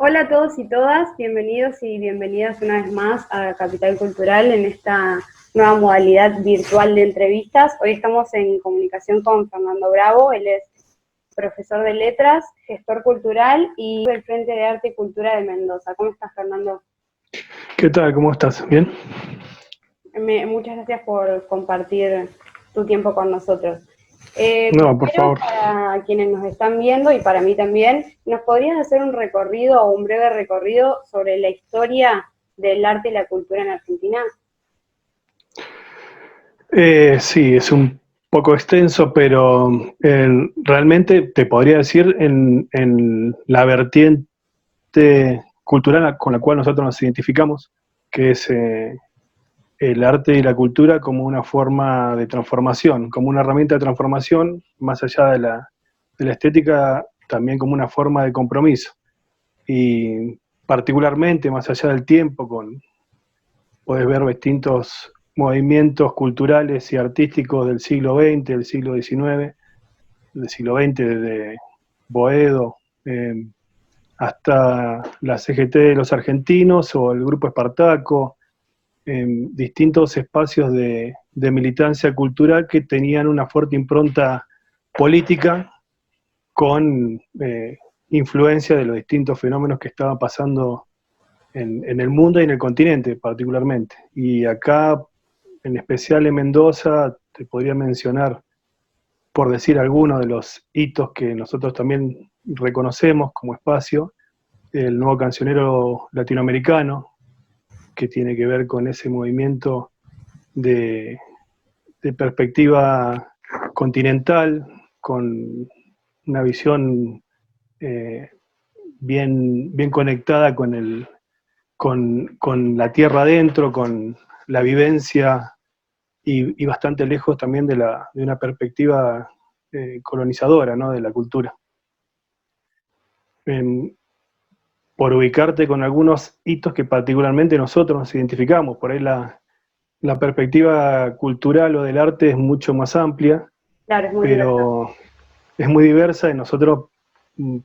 Hola a todos y todas, bienvenidos y bienvenidas una vez más a Capital Cultural en esta nueva modalidad virtual de entrevistas. Hoy estamos en comunicación con Fernando Bravo, él es profesor de letras, gestor cultural y del Frente de Arte y Cultura de Mendoza. ¿Cómo estás, Fernando? ¿Qué tal? ¿Cómo estás? ¿Bien? Muchas gracias por compartir tu tiempo con nosotros. No, por Primero, favor. para quienes nos están viendo y para mí también, ¿nos podrías hacer un recorrido o un breve recorrido sobre la historia del arte y la cultura en Argentina? Sí, es un poco extenso, pero realmente te podría decir en la vertiente cultural con la cual nosotros nos identificamos, que es el arte y la cultura como una forma de transformación, como una herramienta de transformación, más allá de la estética, también como una forma de compromiso. Y particularmente, más allá del tiempo, podés ver distintos movimientos culturales y artísticos del siglo XX, del siglo XIX, del siglo XX desde Boedo hasta la CGT de los argentinos o el Grupo Espartaco, distintos espacios de militancia cultural que tenían una fuerte impronta política con influencia de los distintos fenómenos que estaban pasando en el mundo y en el continente particularmente. Y acá, en especial en Mendoza, te podría mencionar, por decir algunos de los hitos que nosotros también reconocemos como espacio, el nuevo cancionero latinoamericano, que tiene que ver con ese movimiento de, de perspectiva continental, con una visión eh, bien conectada con la tierra adentro, con la vivencia y bastante lejos también de una perspectiva colonizadora, ¿no? De la cultura. En, por ubicarte con algunos hitos que particularmente nosotros nos identificamos, por ahí la perspectiva cultural o del arte es mucho más amplia, Claro, es muy diverso. pero es muy diversa y nosotros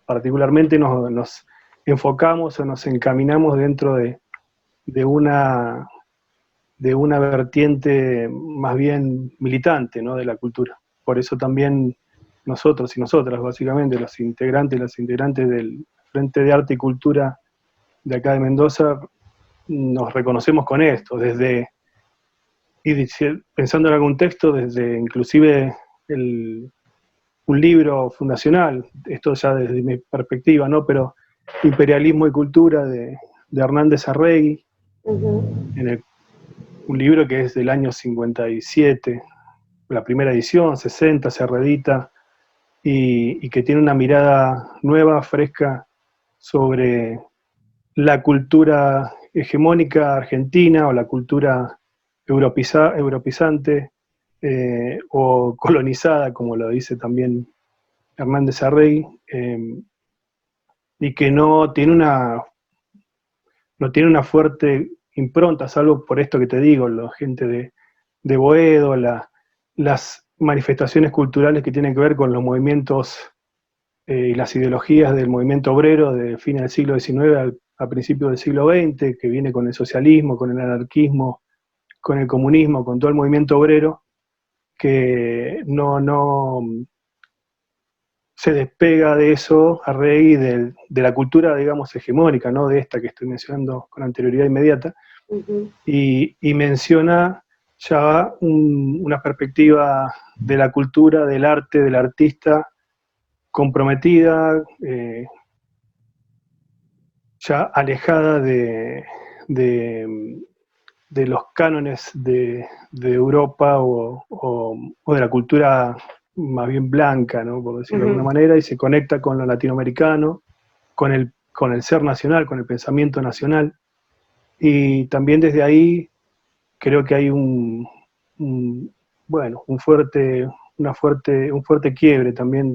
particularmente nos enfocamos o nos encaminamos dentro de una de una vertiente más bien militante, ¿no? De la cultura. Por eso también nosotros y nosotras, básicamente, las integrantes del Frente de Arte y Cultura de acá de Mendoza, nos reconocemos con esto, pensando en algún texto, desde inclusive el, un libro fundacional, esto ya desde mi perspectiva, ¿no? Pero Imperialismo y Cultura de Hernández Arregui, Ujú. en un libro que es del año 57, la primera edición, 60, se reedita, y que tiene una mirada nueva, fresca, sobre la cultura hegemónica argentina o la cultura europizante o colonizada, como lo dice también Hernández Arrey, y que no tiene una fuerte impronta, salvo por esto que te digo, la gente de Boedo, las manifestaciones culturales que tienen que ver con los movimientos y las ideologías del movimiento obrero de fines del siglo XIX a principios del siglo XX, que viene con el socialismo, con el anarquismo, con el comunismo, con todo el movimiento obrero, que no se despega de eso a raíz de la cultura, digamos, hegemónica, ¿no? De esta que estoy mencionando con anterioridad inmediata, Ujú. y menciona ya una perspectiva de la cultura, del arte, del artista comprometida, ya alejada de, de los cánones de Europa o de la cultura más bien blanca, ¿no? Por decirlo de alguna Ujú. manera, y se conecta con lo latinoamericano, con el ser nacional, con el pensamiento nacional. Y también desde ahí creo que hay bueno, un fuerte quiebre también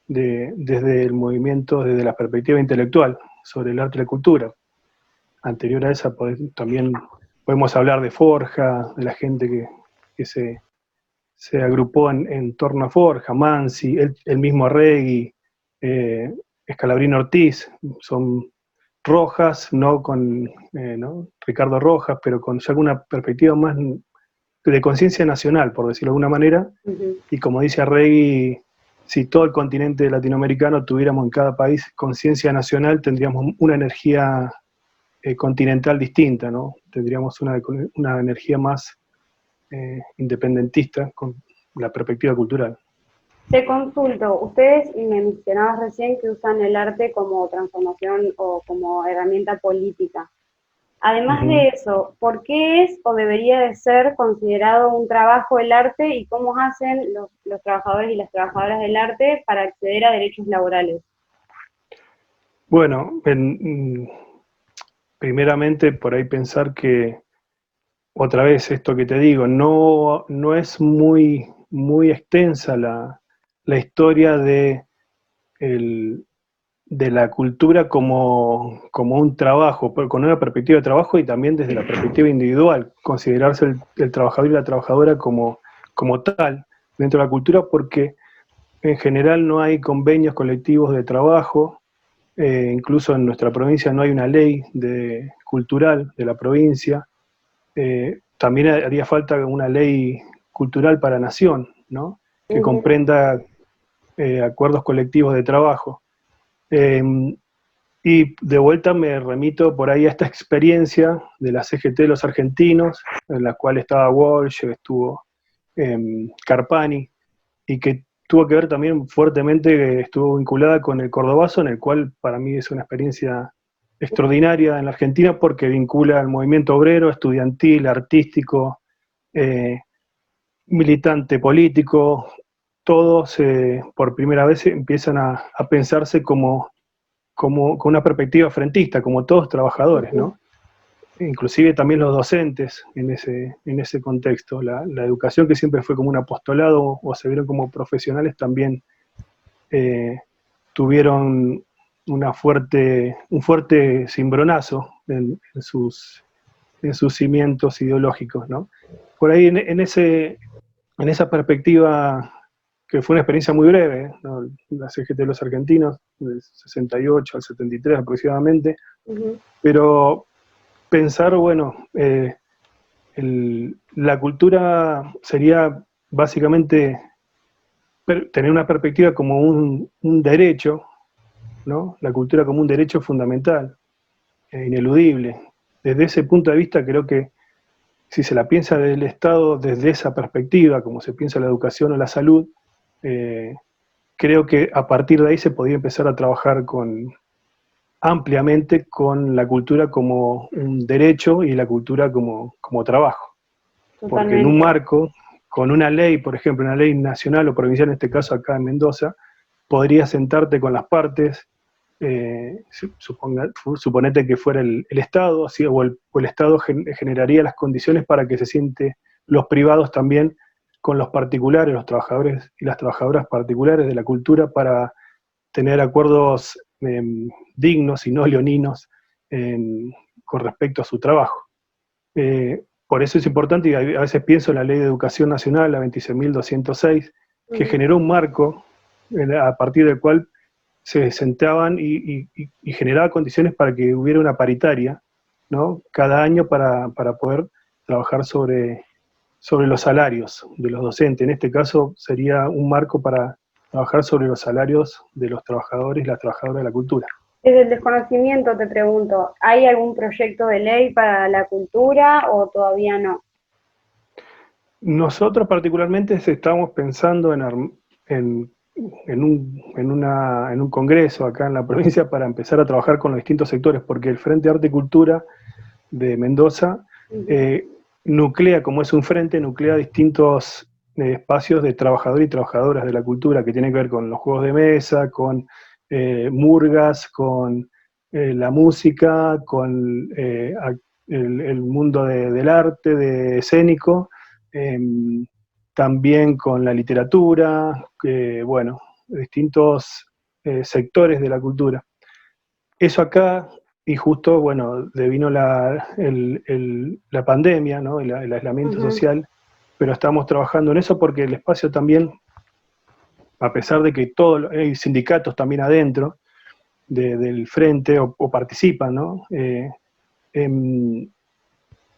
desde el movimiento, desde la perspectiva intelectual sobre el arte y la cultura. Anterior a esa también podemos hablar de Forja, de la gente que se agrupó en torno a Forja, Mansi, el mismo Arregui, Scalabrini Ortiz, son Rojas, no con ¿no? Ricardo Rojas, pero con ya una perspectiva más de conciencia nacional, por decirlo de alguna manera, y como dice Arregui, si todo el continente latinoamericano tuviéramos en cada país conciencia nacional, tendríamos una energía continental distinta, ¿no? Tendríamos una energía más independentista con la perspectiva cultural. Te consulto, ustedes me mencionabas recién que usan el arte como transformación o como herramienta política. Además de eso, ¿por qué es o debería de ser considerado un trabajo el arte y cómo hacen los trabajadores y las trabajadoras del arte para acceder a derechos laborales? Bueno, primeramente por ahí pensar que, otra vez esto que te digo, no es muy extensa la historia de la cultura como un trabajo, con una perspectiva de trabajo y también desde la perspectiva individual, considerarse el trabajador y la trabajadora como tal dentro de la cultura, porque en general no hay convenios colectivos de trabajo, incluso en nuestra provincia no hay una ley cultural de la provincia, también haría falta una ley cultural para nación, ¿no? Que comprenda acuerdos colectivos de trabajo. Y de vuelta me remito por ahí a esta experiencia de la CGT de los argentinos, en la cual estaba Walsh, estuvo Carpani, y que tuvo que ver también fuertemente, estuvo vinculada con el Cordobazo, en el cual para mí es una experiencia extraordinaria en la Argentina porque vincula al movimiento obrero, estudiantil, artístico, militante político, todos por primera vez empiezan a pensarse con una perspectiva frentista, como todos trabajadores, ¿no? Inclusive también los docentes en ese contexto. La educación, que siempre fue como un apostolado o se vieron como profesionales, también tuvieron un fuerte cimbronazo en sus cimientos ideológicos, ¿no? Por ahí en esa perspectiva, que fue una experiencia muy breve, ¿no? La CGT de los argentinos, del 68 al 73 aproximadamente, pero pensar, bueno, la cultura sería básicamente tener una perspectiva como un derecho, ¿no? La cultura como un derecho fundamental, ineludible. Desde ese punto de vista creo que si se la piensa del Estado desde esa perspectiva, como se piensa la educación o la salud, creo que a partir de ahí se podía empezar a trabajar ampliamente con la cultura como un derecho y la cultura como trabajo. Totalmente. Porque en un marco, con una ley, por ejemplo, una ley nacional o provincial, en este caso acá en Mendoza, podrías sentarte con las partes, suponete que fuera el Estado, o el Estado generaría las condiciones para que se siente los privados también con los particulares, los trabajadores y las trabajadoras particulares de la cultura, para tener acuerdos dignos y no leoninos con respecto a su trabajo. Por eso es importante, y a veces pienso en la Ley de Educación Nacional, la 26.206, que generó un marco a partir del cual se sentaban y generaba condiciones para que hubiera una paritaria, ¿no? Cada año para poder trabajar sobre los salarios de los docentes. En este caso sería un marco para trabajar sobre los salarios de los trabajadores y las trabajadoras de la cultura. Desde el desconocimiento te pregunto, ¿hay algún proyecto de ley para la cultura o todavía no? Nosotros particularmente estamos pensando en un congreso acá en la provincia para empezar a trabajar con los distintos sectores, porque el Frente Arte y Cultura de Mendoza nuclea, como es un frente, nuclea distintos espacios de trabajadores y trabajadoras de la cultura, que tienen que ver con los juegos de mesa, con murgas, con la música, con el mundo del arte, de escénico, también con la literatura, bueno, distintos sectores de la cultura. Eso acá, y justo, bueno, devino la pandemia, ¿no? el aislamiento social, pero estamos trabajando en eso porque el espacio también, a pesar de que hay sindicatos también adentro, del frente o participan, ¿no?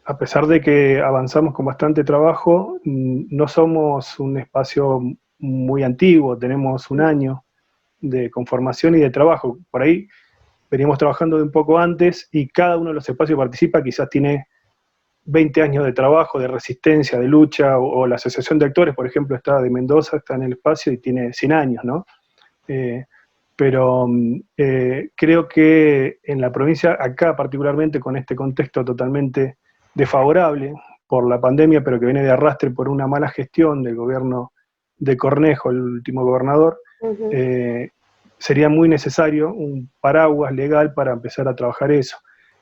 A pesar de que avanzamos con bastante trabajo, no somos un espacio muy antiguo, tenemos un año de conformación y de trabajo. Por ahí venimos trabajando de un poco antes y cada uno de los espacios que participa quizás tiene 20 años de trabajo, de resistencia, de lucha, o la Asociación de Actores, por ejemplo, está de Mendoza, está en el espacio y tiene 100 años, ¿no? Pero creo que en la provincia, acá particularmente con este contexto totalmente desfavorable por la pandemia, pero que viene de arrastre por una mala gestión del gobierno de Cornejo, el último gobernador, sería muy necesario un paraguas legal para empezar a trabajar eso.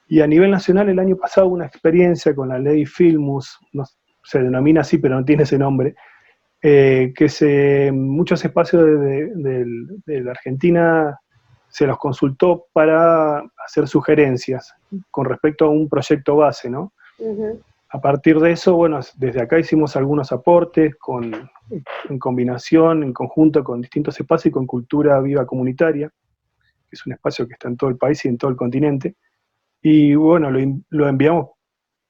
Y a nivel nacional, el año pasado hubo una experiencia con la ley Filmus, no, se denomina así, pero no tiene ese nombre, que muchos espacios de la Argentina se los consultó para hacer sugerencias con respecto a un proyecto base, ¿no? A partir de eso, bueno, desde acá hicimos algunos aportes en combinación, en conjunto con distintos espacios y con Cultura Viva Comunitaria, que es un espacio que está en todo el país y en todo el continente. Y bueno, lo enviamos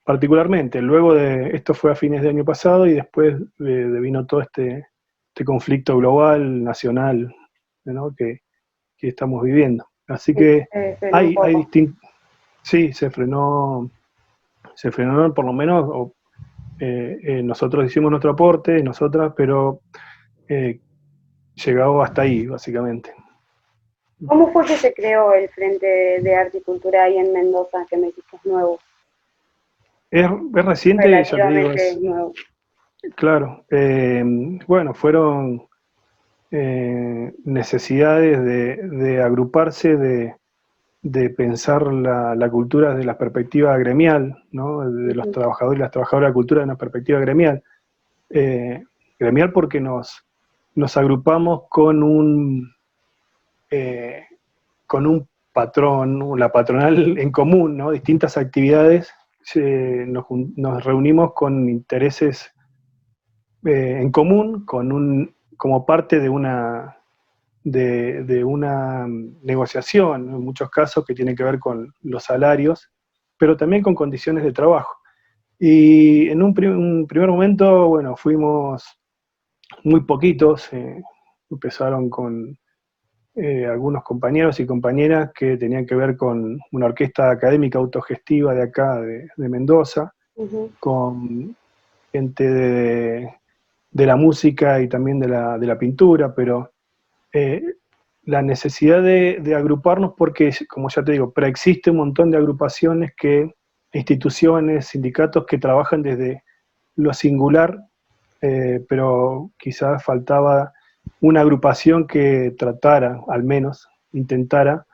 particularmente. Luego esto fue a fines del año pasado y después vino todo este conflicto global, nacional, ¿no? que estamos viviendo. Así que hay distintos... Sí, se frenó por lo menos, nosotros hicimos nuestro aporte, nosotras, pero llegado hasta ahí, básicamente. ¿Cómo fue que se creó el Frente de Arte y Cultura ahí en Mendoza, que me dijiste es nuevo? Es reciente, ya te digo, nuevo. Claro. Bueno, fueron necesidades de agruparse, de pensar la cultura desde la perspectiva gremial, ¿no? De los trabajadores y las trabajadoras de la cultura desde una perspectiva gremial. Gremial porque nos agrupamos con un patrón, la patronal en común, ¿no? Distintas actividades, nos reunimos con intereses en común, como parte de una negociación, en muchos casos que tiene que ver con los salarios, pero también con condiciones de trabajo. Y en un primer momento, bueno, fuimos muy poquitos, empezaron con algunos compañeros y compañeras que tenían que ver con una orquesta académica autogestiva de acá, de Mendoza, con gente de la música y también de la pintura, pero la necesidad de agruparnos porque, como ya te digo, preexiste un montón de agrupaciones, instituciones, sindicatos que trabajan desde lo singular, pero quizás faltaba una agrupación que tratara, al menos, intentara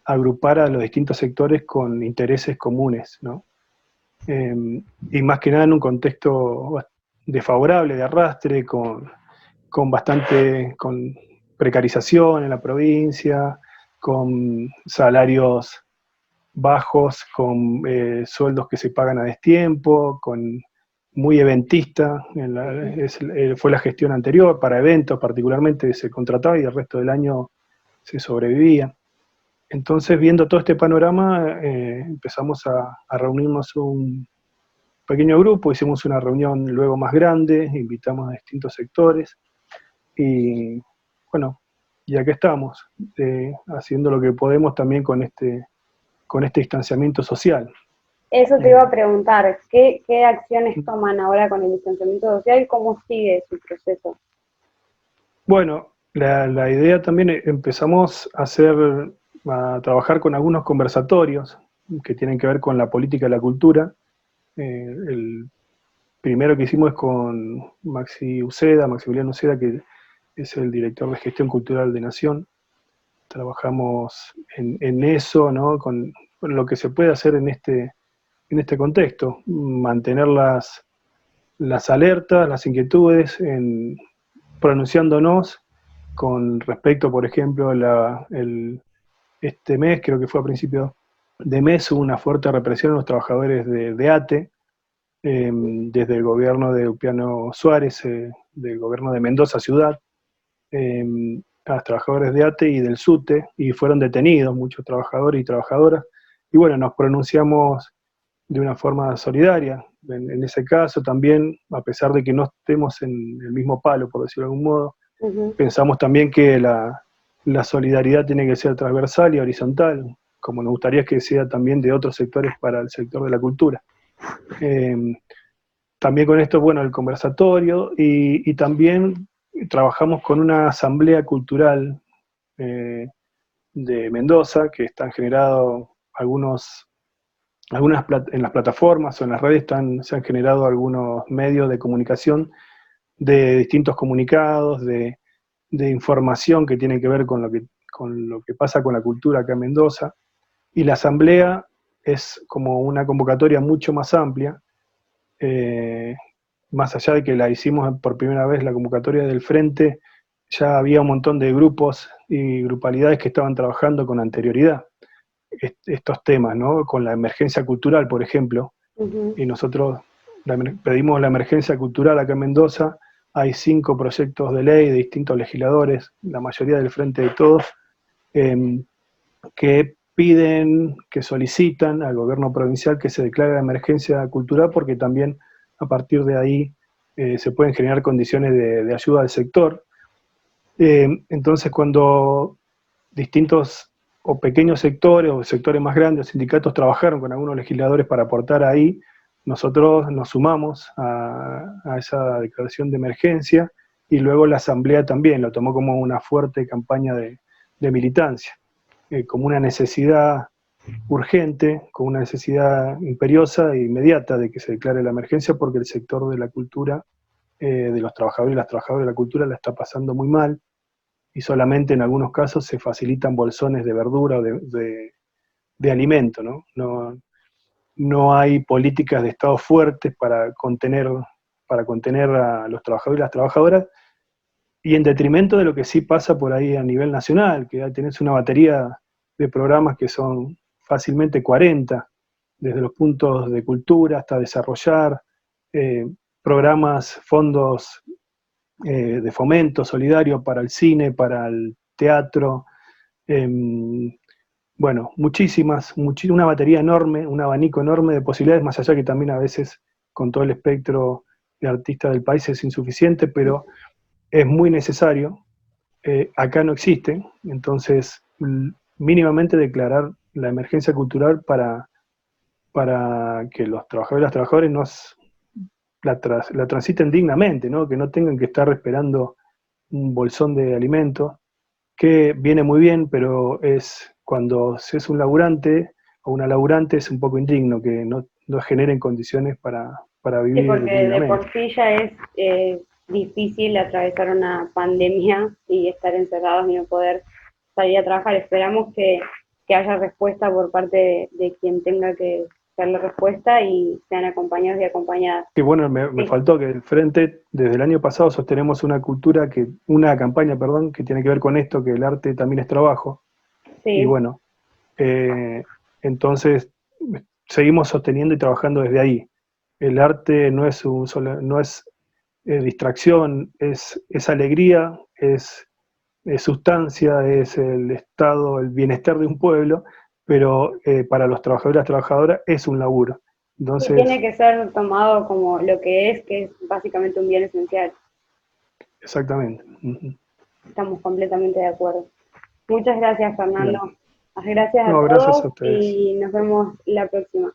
agrupar a los distintos sectores con intereses comunes, ¿no? Y más que nada en un contexto desfavorable, de arrastre, con precarización en la provincia, con salarios bajos, con sueldos que se pagan a destiempo, muy eventista, fue la gestión anterior, para eventos particularmente se contrataba y el resto del año se sobrevivía. Entonces, viendo todo este panorama, empezamos a reunirnos un pequeño grupo, hicimos una reunión luego más grande, invitamos a distintos sectores, y bueno, y aquí estamos, haciendo lo que podemos también con este distanciamiento social. Eso te iba a preguntar, ¿qué acciones toman ahora con el distanciamiento social y cómo sigue su proceso? Bueno, la idea también, empezamos a trabajar con algunos conversatorios que tienen que ver con la política y la cultura. El primero que hicimos es con Maximiliano Uceda, que es el director de gestión cultural de Nación. Trabajamos en eso, ¿no? Con lo que se puede hacer en este contexto, mantener las alertas, las inquietudes, pronunciándonos con respecto, por ejemplo, este mes, creo que fue a principio de mes, hubo una fuerte represión a los trabajadores de ATE, desde el gobierno de Eupiano Suárez, del gobierno de Mendoza Ciudad, a los trabajadores de ATE y del SUTE, y fueron detenidos muchos trabajadores y trabajadoras, y bueno, nos pronunciamos de una forma solidaria. En ese caso también, a pesar de que no estemos en el mismo palo, por decirlo de algún modo, pensamos también que la solidaridad tiene que ser transversal y horizontal, como nos gustaría que sea también de otros sectores para el sector de la cultura. También con esto, bueno, el conversatorio, y también trabajamos con una asamblea cultural de Mendoza, que están generados en las plataformas o en las redes se han generado algunos medios de comunicación de distintos comunicados, de información que tiene que ver con lo que pasa con la cultura acá en Mendoza. Y la asamblea es como una convocatoria mucho más amplia, más allá de que la hicimos por primera vez, la convocatoria del Frente, ya había un montón de grupos y grupalidades que estaban trabajando con anterioridad estos temas, ¿no? Con la emergencia cultural, por ejemplo, y nosotros pedimos la emergencia cultural acá en Mendoza. Hay 5 proyectos de ley de distintos legisladores, la mayoría del Frente de Todos, que piden, que solicitan al gobierno provincial que se declare la emergencia cultural, porque también a partir de ahí se pueden generar condiciones de ayuda al sector. Entonces, cuando distintos o pequeños sectores o sectores más grandes, sindicatos, trabajaron con algunos legisladores para aportar ahí, nosotros nos sumamos a esa declaración de emergencia, y luego la Asamblea también lo tomó como una fuerte campaña de militancia, como una necesidad urgente, como una necesidad imperiosa e inmediata de que se declare la emergencia, porque el sector de la cultura, de los trabajadores y las trabajadoras de la cultura, la está pasando muy mal, y solamente en algunos casos se facilitan bolsones de verdura o de alimento, ¿no? No hay políticas de Estado fuertes para contener a los trabajadores y las trabajadoras, y en detrimento de lo que sí pasa por ahí a nivel nacional, que tenés una batería de programas que son fácilmente 40, desde los puntos de cultura hasta desarrollar programas, fondos de fomento solidario para el cine, para el teatro, bueno, una batería enorme, un abanico enorme de posibilidades, más allá que también a veces con todo el espectro de artistas del país es insuficiente, pero es muy necesario. Acá no existe, entonces mínimamente declarar la emergencia cultural para que los trabajadores y las trabajadoras la transiten dignamente, ¿no? Que no tengan que estar esperando un bolsón de alimentos, que viene muy bien, pero cuando se es un laburante o una laburante, es un poco indigno que no generen condiciones para Sí, vivir porque de dignamente. por sí ya es difícil atravesar una pandemia y estar encerrados y no poder salir a trabajar. Esperamos que haya respuesta por parte de quien tenga que darle respuesta y sean acompañados y acompañadas. Que bueno, me Sí, faltó que el Frente, desde el año pasado sostenemos una campaña, perdón, que tiene que ver con esto, que el arte también es trabajo. Y sí, bueno, entonces seguimos sosteniendo y trabajando desde ahí. El arte no es distracción, es alegría, es sustancia, es el estado, el bienestar de un pueblo, pero para los trabajadores y las trabajadoras es un laburo. y tiene Entonces, que ser tomado como lo que es básicamente un bien esencial. exactamente. Uh-huh. Estamos completamente de acuerdo. Muchas gracias, Bien. Fernando. Gracias a No, gracias a todos ustedes. y nos vemos la próxima.